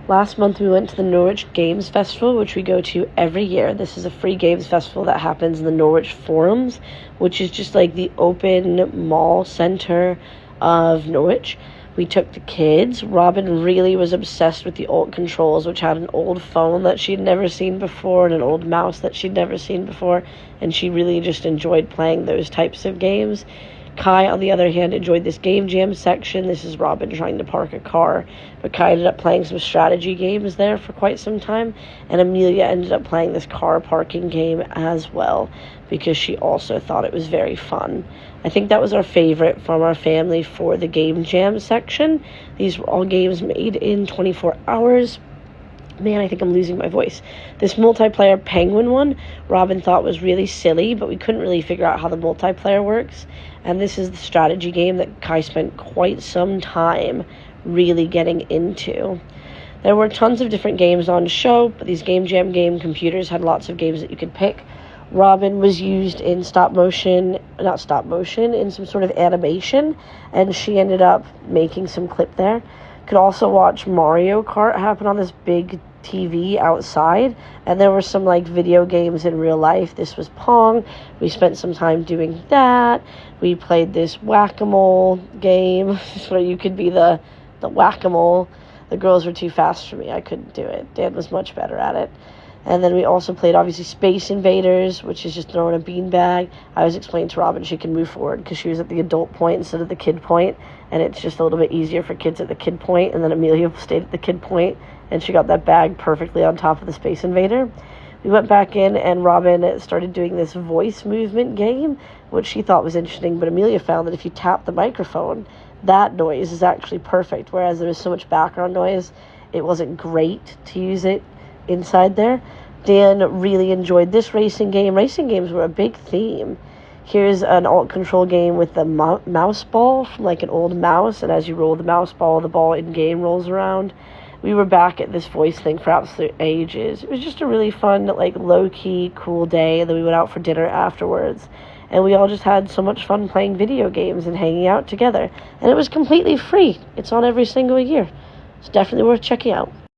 Last month we went to the Norwich Games Festival, which we go to every year. This is a free games festival that happens in the Norwich Forums, which is just like the open mall center of Norwich. We took the kids. Robin really was obsessed with the old controls, which had an old phone that she'd never seen before and an old mouse that she'd never seen before, and she really just enjoyed playing those types of games. Kai, on the other hand, enjoyed this game jam section. This is Robin trying to park a car, but Kai ended up playing some strategy games there for quite some time, and Amelia ended up playing this car parking game as well because she also thought it was very fun. I think that was our favorite from our family for the game jam section. These were all games made in 24 hours. Man, I think I'm losing my voice. This multiplayer penguin one, Robin thought was really silly, but we couldn't really figure out how the multiplayer works. And this is the strategy game that Kai spent quite some time really getting into. There were tons of different games on show, but these Game Jam game computers had lots of games that you could pick. Robin was used in in some sort of animation, and she ended up making some clip there. Could also watch Mario Kart happen on this big TV outside, and there were some like video games in real life. This was Pong. We spent some time doing that. We played this whack-a-mole game where you could be the whack-a-mole. The girls were too fast for me. I couldn't do it. Dan was much better at it. And then we also played, obviously, Space Invaders, which is just throwing a beanbag. I was explaining to Robin she can move forward because she was at the adult point instead of the kid point, and it's just a little bit easier for kids at the kid point, and then Amelia stayed at the kid point, and she got that bag perfectly on top of the Space Invader. We went back in, and Robin started doing this voice movement game, which she thought was interesting, but Amelia found that if you tap the microphone, that noise is actually perfect, whereas there was so much background noise, it wasn't great to use it inside there. Dan really enjoyed this racing game. Racing games were a big theme. Here's an alt control game with the mouse ball from like an old mouse, and as you roll the mouse ball, the ball in game rolls around. We were back at this voice thing for absolute ages. It was just a really fun, like low-key, cool day, and then we went out for dinner afterwards. And we all just had so much fun playing video games and hanging out together. And it was completely free. It's on every single year. It's definitely worth checking out.